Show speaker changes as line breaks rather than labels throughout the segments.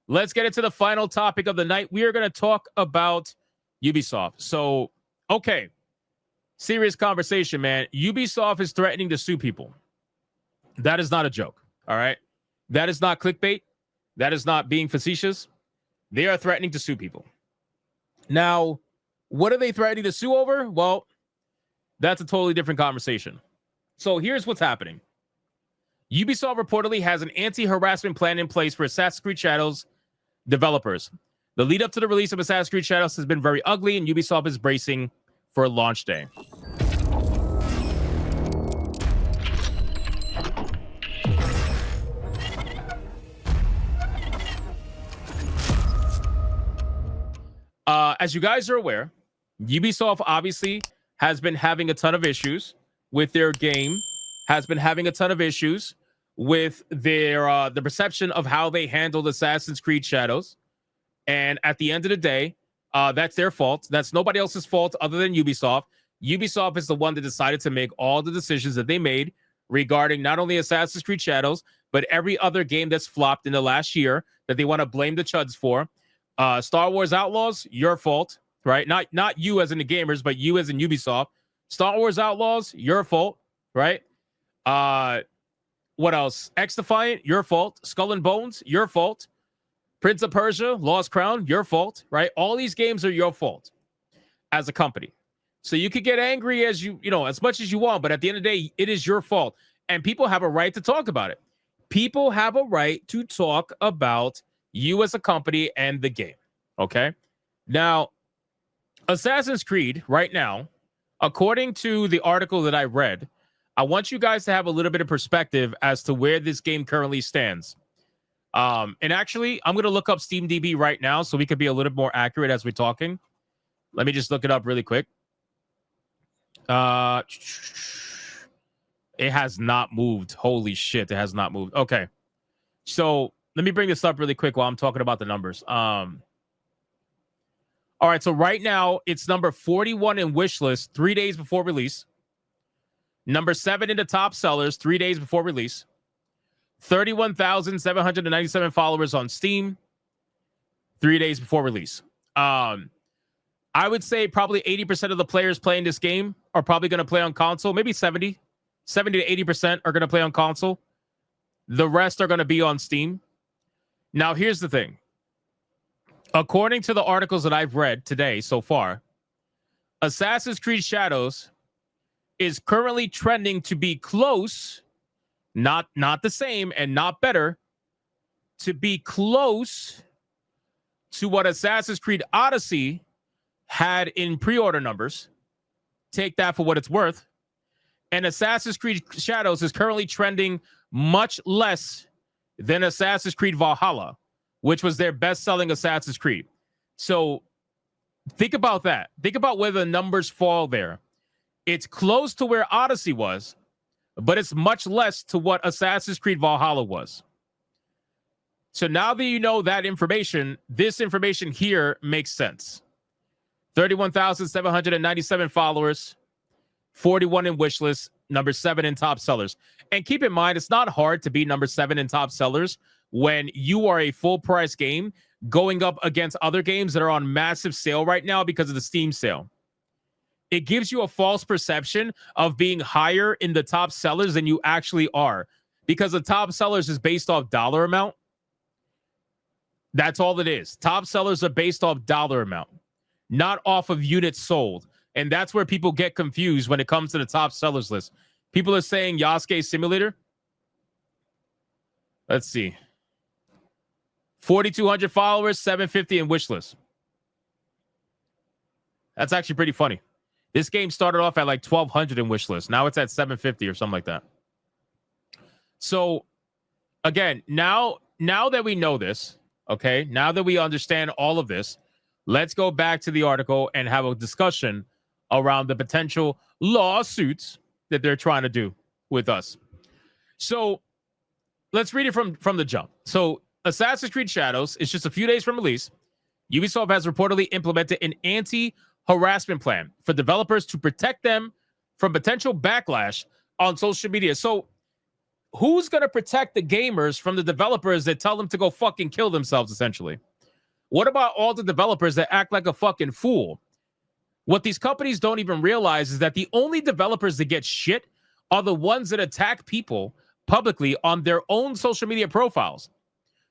let's get into the final topic of the night. We are going to talk about Ubisoft. So, okay, serious conversation, man. Ubisoft is threatening to sue people. That is not a joke, all right? That is not clickbait. That is not being facetious. They are threatening to sue people. Now, what are they threatening to sue over? Well, that's a totally different conversation. So here's what's happening. Ubisoft reportedly has an anti-harassment plan in place for Assassin's Creed Shadows developers. The lead up to the release of Assassin's Creed Shadows has been very ugly, and Ubisoft is bracing for launch day. As you guys are aware, Ubisoft obviously has been having a ton of issues with their game, has been having a ton of issues with their the perception of how they handled Assassin's Creed Shadows. And at the end of the day, that's their fault. That's nobody else's fault other than Ubisoft. Ubisoft is the one that decided to make all the decisions that they made regarding not only Assassin's Creed Shadows, but every other game that's flopped in the last year that they want to blame the chuds for. Star Wars Outlaws, your fault, right? Not you as in the gamers, but you as in Ubisoft. Star Wars Outlaws, your fault, right? What else? X Defiant, your fault. Skull and Bones, your fault. Prince of Persia, Lost Crown, your fault, right? All these games are your fault as a company. So you could get angry as as much as you want, but at the end of the day, it is your fault. And people have a right to talk about it. People have a right to talk about you as a company and the game, okay? Now, Assassin's Creed right now, according to the article that I read, I want you guys to have a little bit of perspective as to where this game currently stands. And actually, I'm going to look up SteamDB right now so we could be a little more accurate as we're talking. Let me just look it up really quick. It has not moved. Holy shit, it has not moved. Okay. So let me bring this up really quick while I'm talking about the numbers. All right, so right now, it's number 41 in wishlist 3 days before release. Number 7 in the top sellers 3 days before release. 31,797 followers on Steam 3 days before release. I would say probably 80% of the players playing this game are probably going to play on console. Maybe 70 to 80% are going to play on console. The rest are going to be on Steam. Now, here's the thing. According to the articles that I've read today so far, Assassin's Creed Shadows is currently trending to be close, not the same and not better, to be close to what Assassin's Creed Odyssey had in pre-order numbers. Take that for what it's worth. And Assassin's Creed Shadows is currently trending much less than Assassin's Creed Valhalla, which was their best-selling Assassin's Creed. So think about that. Think about where the numbers fall there. It's close to where Odyssey was, but it's much less to what Assassin's Creed Valhalla was. So now that you know that information, this information here makes sense. 31,797 followers, 41 in wishlist, number 7 in top sellers. And keep in mind, it's not hard to be number 7 in top sellers when you are a full price game going up against other games that are on massive sale right now because of the Steam sale. It gives you a false perception of being higher in the top sellers than you actually are, because the top sellers is based off dollar amount. That's all it is. Top sellers are based off dollar amount, not off of units sold. And that's where people get confused when it comes to the top sellers list. People are saying Yasuke Simulator. Let's see. 4,200 followers, 750 in wish list. That's actually pretty funny. This game started off at like 1,200 in wish list. Now it's at 750 or something like that. So, again, now that we know this, okay, now that we understand all of this, let's go back to the article and have a discussion around the potential lawsuits that they're trying to do with us. So let's read it from the jump. So Assassin's Creed Shadows is just a few days from release. Ubisoft has reportedly implemented an anti-harassment plan for developers to protect them from potential backlash on social media. So who's going to protect the gamers from the developers that tell them to go fucking kill themselves, essentially? What about all the developers that act like a fucking fool? What these companies don't even realize is that the only developers that get shit are the ones that attack people publicly on their own social media profiles.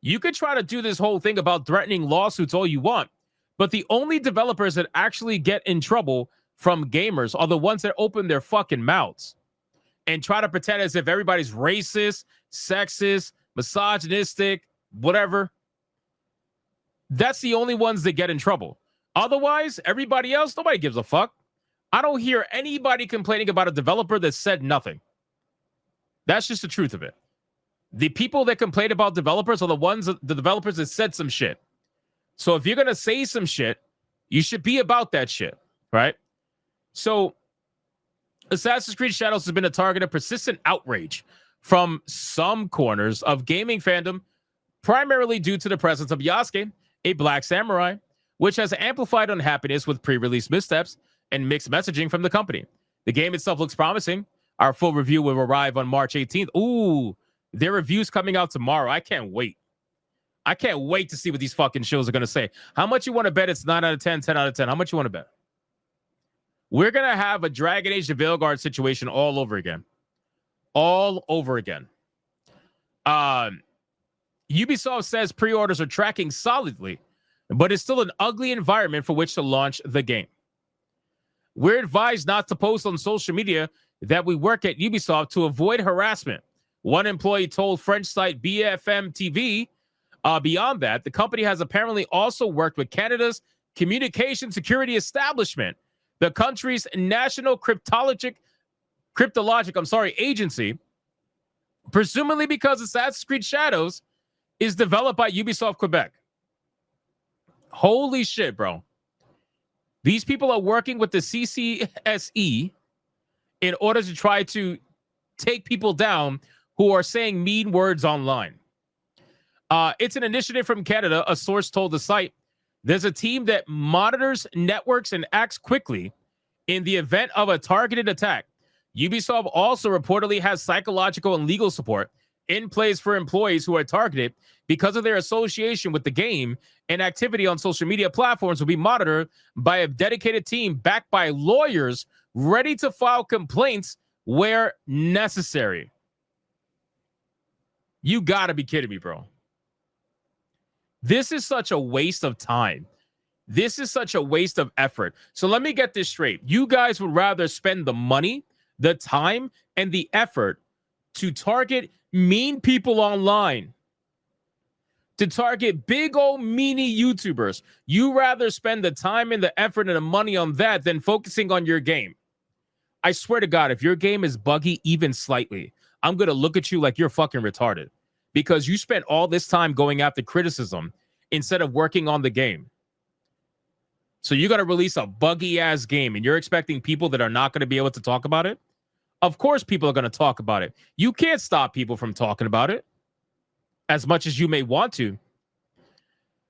You could try to do this whole thing about threatening lawsuits all you want, but the only developers that actually get in trouble from gamers are the ones that open their fucking mouths and try to pretend as if everybody's racist, sexist, misogynistic, whatever. That's the only ones that get in trouble. Otherwise, everybody else, nobody gives a fuck. I don't hear anybody complaining about a developer that said nothing. That's just the truth of it. The people that complain about developers are the developers that said some shit. So if you're going to say some shit, you should be about that shit, right? So Assassin's Creed Shadows has been a target of persistent outrage from some corners of gaming fandom, primarily due to the presence of Yasuke, a black samurai, which has amplified unhappiness with pre-release missteps and mixed messaging from the company. The game itself looks promising. Our full review will arrive on March 18th. Ooh, their review's coming out tomorrow. I can't wait. I can't wait to see what these fucking shows are going to say. How much you want to bet it's 9 out of 10, 10 out of 10? How much you want to bet? We're going to have a Dragon Age the Veilguard situation all over again. All over again. Ubisoft says pre-orders are tracking solidly, but it's still an ugly environment for which to launch the game. We're advised not to post on social media that we work at Ubisoft to avoid harassment. One employee told French site BFM TV. Beyond that, the company has apparently also worked with Canada's Communication Security Establishment, the country's national cryptologic agency, presumably because Assassin's Creed Shadows is developed by Ubisoft Quebec. Holy shit, bro. These people are working with the CCSE in order to try to take people down who are saying mean words online. It's an initiative from Canada, a source told the site. There's a team that monitors networks and acts quickly in the event of a targeted attack. Ubisoft also reportedly has psychological and legal support in place for employees who are targeted because of their association with the game, and activity on social media platforms will be monitored by a dedicated team backed by lawyers ready to file complaints where necessary. You gotta be kidding me, bro. This is such a waste of time. This is such a waste of effort. So let me get this straight. You guys would rather spend the money, the time, and the effort to target mean people online, to target big old meanie YouTubers. You rather spend the time and the effort and the money on that than focusing on your game. I swear to God, if your game is buggy even slightly, I'm going to look at you like you're fucking retarded because you spent all this time going after criticism instead of working on the game. So you're going to release a buggy ass game and you're expecting people that are not going to be able to talk about it? Of course people are going to talk about it. You can't stop people from talking about it as much as you may want to.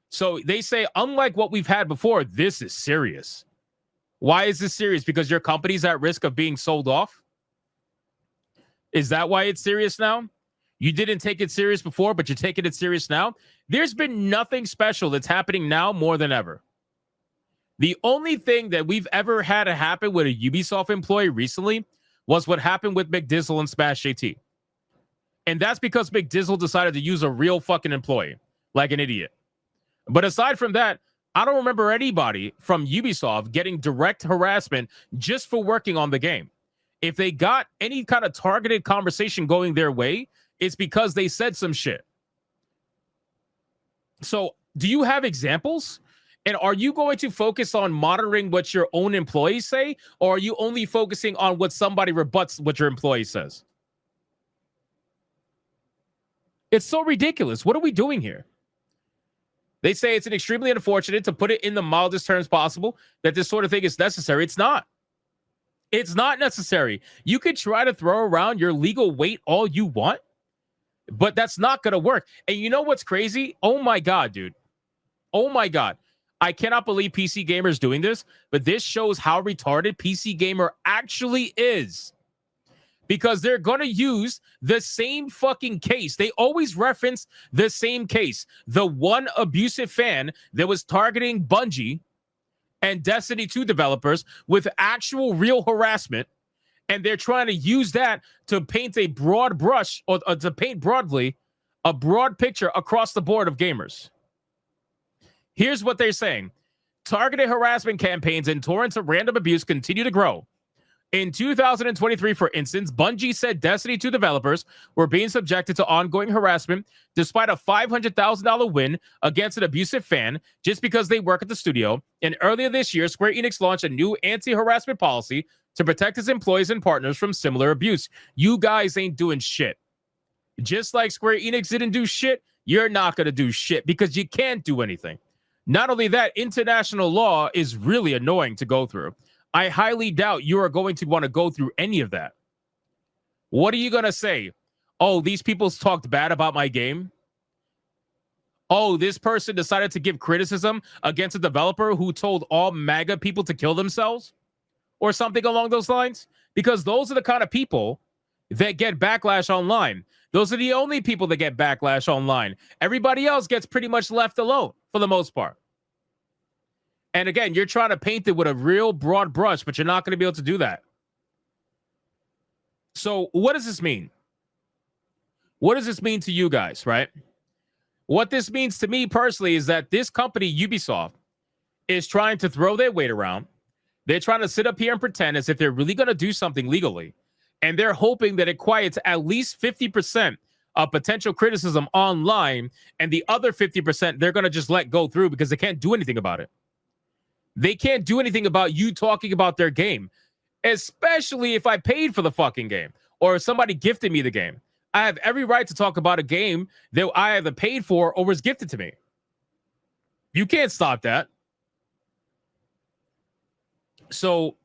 So they say, unlike what we've had before, this is serious. Why is this serious? Because your company's at risk of being sold off? Is that why it's serious now? You didn't take it serious before, but you're taking it serious now? There's been nothing special that's happening now more than ever. The only thing that we've ever had to happen with a Ubisoft employee recently was what happened with McDizzle and Smash JT. And that's because McDizzle decided to use a real fucking employee, like an idiot. But aside from that, I don't remember anybody from Ubisoft getting direct harassment just for working on the game. If they got any kind of targeted conversation going their way, it's because they said some shit. So do you have examples? And are you going to focus on monitoring what your own employees say? Or are you only focusing on what somebody rebuts what your employee says? It's so ridiculous. What are we doing here? They say it's an extremely unfortunate, to put it in the mildest terms possible, that this sort of thing is necessary. It's not. It's not necessary. You could try to throw around your legal weight all you want, but that's not going to work. And you know what's crazy? Oh my God, dude. Oh my God. I cannot believe PC Gamer is doing this, but this shows how retarded PC Gamer actually is. because they're going to use the same fucking case. They always reference the same case. The one abusive fan that was targeting Bungie and Destiny 2 developers with actual real harassment. And they're trying to use that to paint a broad brush or to paint broadly a broad picture across the board of gamers. Here's what they're saying. Targeted harassment campaigns and torrents of random abuse continue to grow. In 2023, for instance, Bungie said Destiny 2 developers were being subjected to ongoing harassment despite a $500,000 win against an abusive fan just because they work at the studio. And earlier this year, Square Enix launched a new anti-harassment policy to protect its employees and partners from similar abuse. You guys ain't doing shit. Just like Square Enix didn't do shit, you're not going to do shit because you can't do anything. Not only that, international law is really annoying to go through. I highly doubt you are going to want to go through any of that. What are you going to say? Oh, these people talked bad about my game. Oh, this person decided to give criticism against a developer who told all MAGA people to kill themselves or something along those lines. Because those are the kind of people that get backlash online. Those are the only people that get backlash online. Everybody else gets pretty much left alone for the most part. And again, you're trying to paint it with a real broad brush, but you're not going to be able to do that. So what does this mean? What does this mean to you guys, right? What this means to me personally is that this company, Ubisoft, is trying to throw their weight around. They're trying to sit up here and pretend as if they're really going to do something legally. And they're hoping that it quiets at least 50% of potential criticism online. And the other 50%, they're going to just let go through because they can't do anything about it. They can't do anything about you talking about their game, especially if I paid for the fucking game or if somebody gifted me the game. I have every right to talk about a game that I either paid for or was gifted to me. You can't stop that. So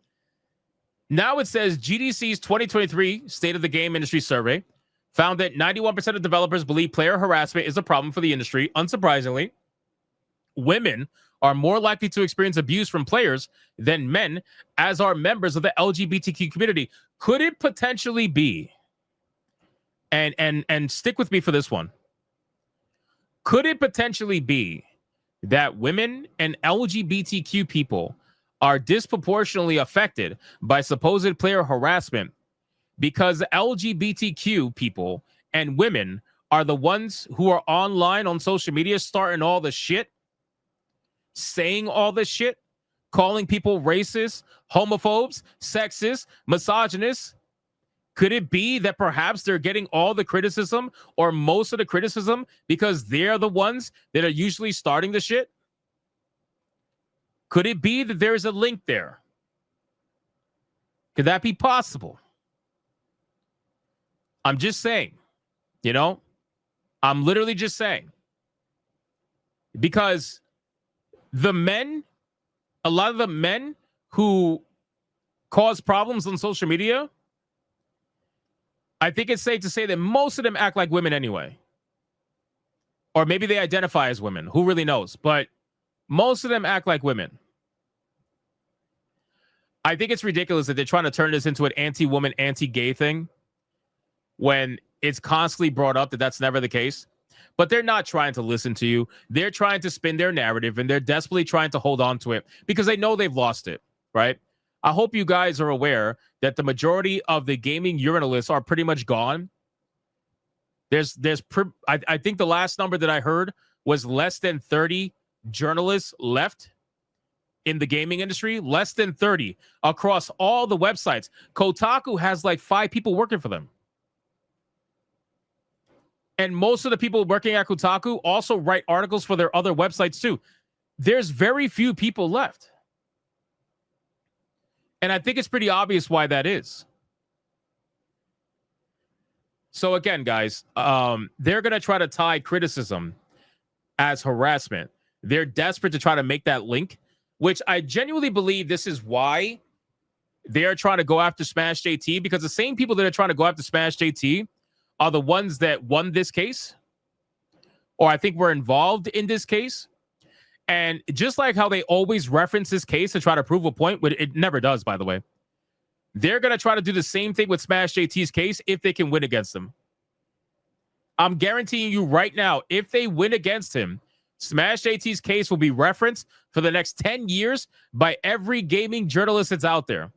now it says GDC's 2023 State of the Game Industry Survey found that 91% of developers believe player harassment is a problem for the industry. Unsurprisingly, women are more likely to experience abuse from players than men, as are members of the LGBTQ community. Could it potentially be, and stick with me for this one, could it potentially be that women and LGBTQ people are disproportionately affected by supposed player harassment because LGBTQ people and women are the ones who are online on social media starting all the shit, saying all this shit, calling people racist, homophobes, sexist, misogynists? Could it be that perhaps they're getting all the criticism or most of the criticism because they're the ones that are usually starting the shit? Could it be that there's a link there? Could that be possible? I'm just saying, you know, I'm literally just saying. Because the men, a lot of the men who cause problems on social media, I think it's safe to say that most of them act like women anyway. Or maybe they identify as women. Who really knows? But most of them act like women. I think it's ridiculous that they're trying to turn this into an anti-woman, anti-gay thing when it's constantly brought up that that's never the case. But they're not trying to listen to you. They're trying to spin their narrative, and they're desperately trying to hold on to it because they know they've lost it, right? I hope you guys are aware that the majority of the gaming journalists are pretty much gone. I think the last number that I heard was less than 30 journalists left in the gaming industry. Less than 30 across all the websites. Kotaku has like 5 people working for them. And most of the people working at Kotaku also write articles for their other websites too. There's very few people left. And I think it's pretty obvious why that is. So again, guys, they're going to try to tie criticism as harassment. They're desperate to try to make that link, which I genuinely believe this is why they're trying to go after Smash JT, because the same people that are trying to go after Smash JT are the ones that won this case, or I think were involved in this case. And just like how they always reference this case to try to prove a point, but it never does, by the way. They're going to try to do the same thing with Smash JT's case if they can win against him. I'm guaranteeing you right now, if they win against him, Smash JT's case will be referenced for the next 10 years by every gaming journalist that's out there.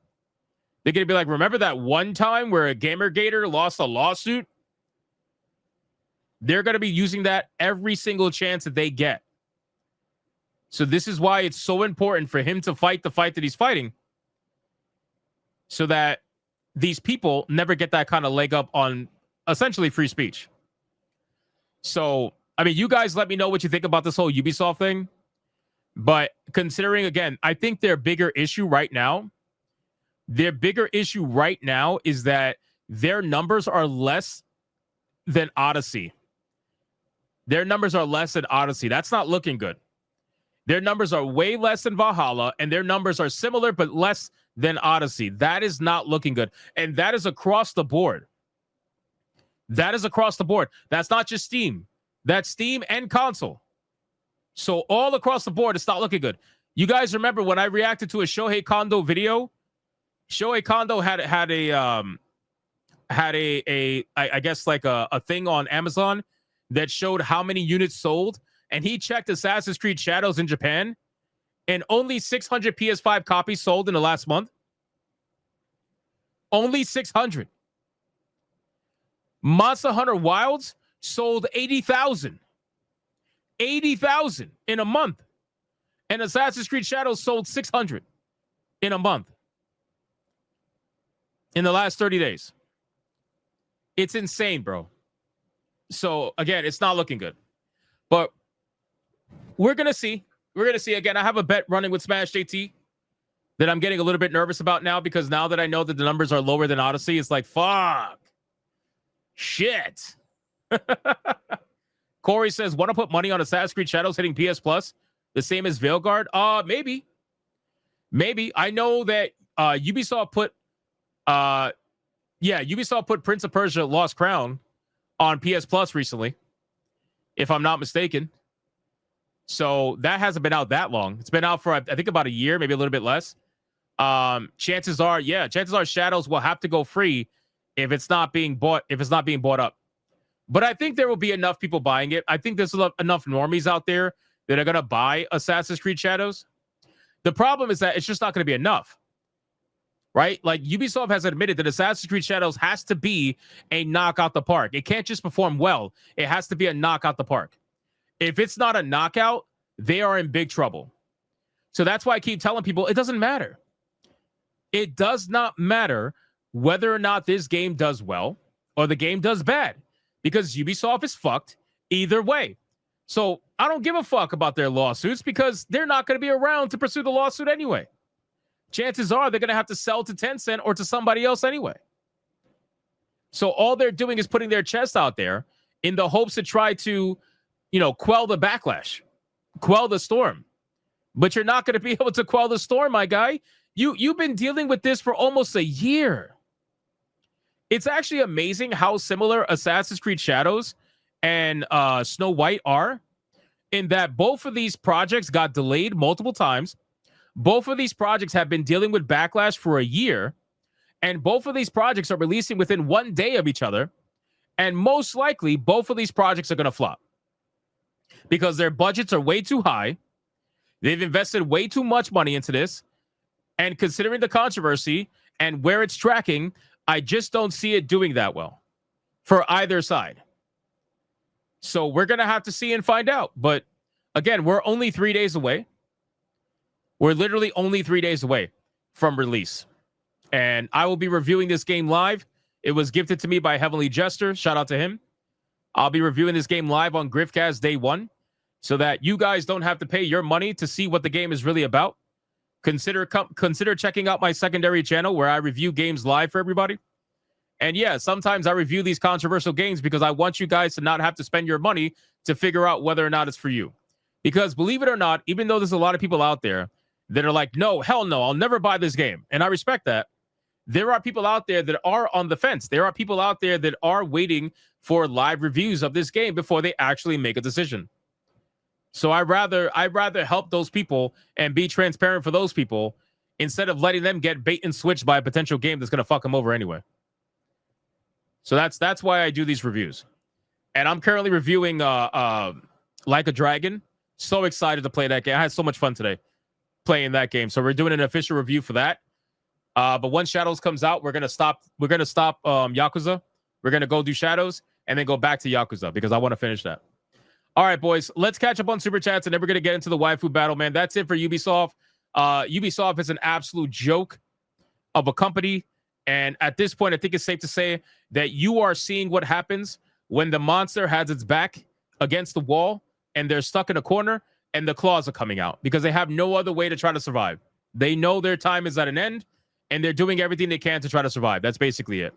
They're going to be like, remember that one time where a Gamergator lost a lawsuit? They're going to be using that every single chance that they get. So this is why it's so important for him to fight the fight that he's fighting, so that these people never get that kind of leg up on essentially free speech. So, I mean, you guys let me know what you think about this whole Ubisoft thing. But considering, again, I think their bigger issue right now is that their numbers are less than Odyssey. Their numbers are less than Odyssey. That's not looking good. Their numbers are way less than Valhalla, and their numbers are similar but less than Odyssey. That is not looking good. And that is across the board. That is across the board. That's not just Steam. That's Steam and console. So all across the board, it's not looking good. You guys remember when I reacted to a Shohei Kondo video? Shohei Kondo had I guess like a thing on Amazon that showed how many units sold, and he checked Assassin's Creed Shadows in Japan, and only 600 PS5 copies sold in the last month. Only 600. Monster Hunter Wilds sold 80,000. 80,000 in a month. And Assassin's Creed Shadows sold 600 in a month. In the last 30 days. It's insane, bro. So, again, it's not looking good. But we're going to see. We're going to see. Again, I have a bet running with Smash JT that I'm getting a little bit nervous about now, because now that I know that the numbers are lower than Odyssey, it's like, fuck. Shit. Corey says, want to put money on Assassin's Creed Shadows hitting PS Plus? The same as Veilguard? Maybe. Maybe. I know that Ubisoft put Ubisoft put Prince of Persia Lost Crown on PS Plus recently, if I'm not mistaken. So that hasn't been out that long. It's been out for, I think, about a year, maybe a little bit less. Chances are Shadows will have to go free if it's not being bought up. But I think there will be enough people buying it. I think there's enough normies out there that are going to buy Assassin's Creed Shadows. The problem is that it's just not going to be enough. Right? Like, Ubisoft has admitted that Assassin's Creed Shadows has to be a knockout the park. It can't just perform well. It has to be a knockout the park. If it's not a knockout, they are in big trouble. So that's why I keep telling people it doesn't matter. It does not matter whether or not this game does well or the game does bad, because Ubisoft is fucked either way. So I don't give a fuck about their lawsuits, because they're not going to be around to pursue the lawsuit anyway. Chances are they're going to have to sell to Tencent or to somebody else anyway. So all they're doing is putting their chest out there in the hopes to try to, quell the backlash, quell the storm. But you're not going to be able to quell the storm, my guy. You've been dealing with this for almost a year. It's actually amazing how similar Assassin's Creed Shadows and Snow White are, in that both of these projects got delayed multiple times. Both of these projects have been dealing with backlash for a year, and both of these projects are releasing within one day of each other, and most likely both of these projects are going to flop because their budgets are way too high. They've invested way too much money into this, and considering the controversy and where it's tracking, I just don't see it doing that well for either side. So we're going to have to see and find out. But again, we're only 3 days away. We're literally only 3 days away from release. And I will be reviewing this game live. It was gifted to me by Heavenly Jester. Shout out to him. I'll be reviewing this game live on Griffcast Day 1, so that you guys don't have to pay your money to see what the game is really about. Consider checking out my secondary channel where I review games live for everybody. And yeah, sometimes I review these controversial games because I want you guys to not have to spend your money to figure out whether or not it's for you. Because believe it or not, even though there's a lot of people out there that are like, no, hell no, I'll never buy this game. And I respect that. There are people out there that are on the fence. There are people out there that are waiting for live reviews of this game before they actually make a decision. So I'd rather help those people and be transparent for those people instead of letting them get bait and switched by a potential game that's going to fuck them over anyway. So that's why I do these reviews. And I'm currently reviewing Like a Dragon. So excited to play that game. I had so much fun today playing that game. So we're doing an official review for that. But once Shadows comes out, we're gonna stop Yakuza. We're gonna go do Shadows and then go back to Yakuza because I want to finish that. All right, boys, let's catch up on Super Chats and then we're gonna get into the waifu battle, man. That's it for Ubisoft. Ubisoft is an absolute joke of a company. And at this point, I think it's safe to say that you are seeing what happens when the monster has its back against the wall and they're stuck in a corner and the claws are coming out because they have no other way to try to survive. They know their time is at an end and they're doing everything they can to try to survive. That's basically it.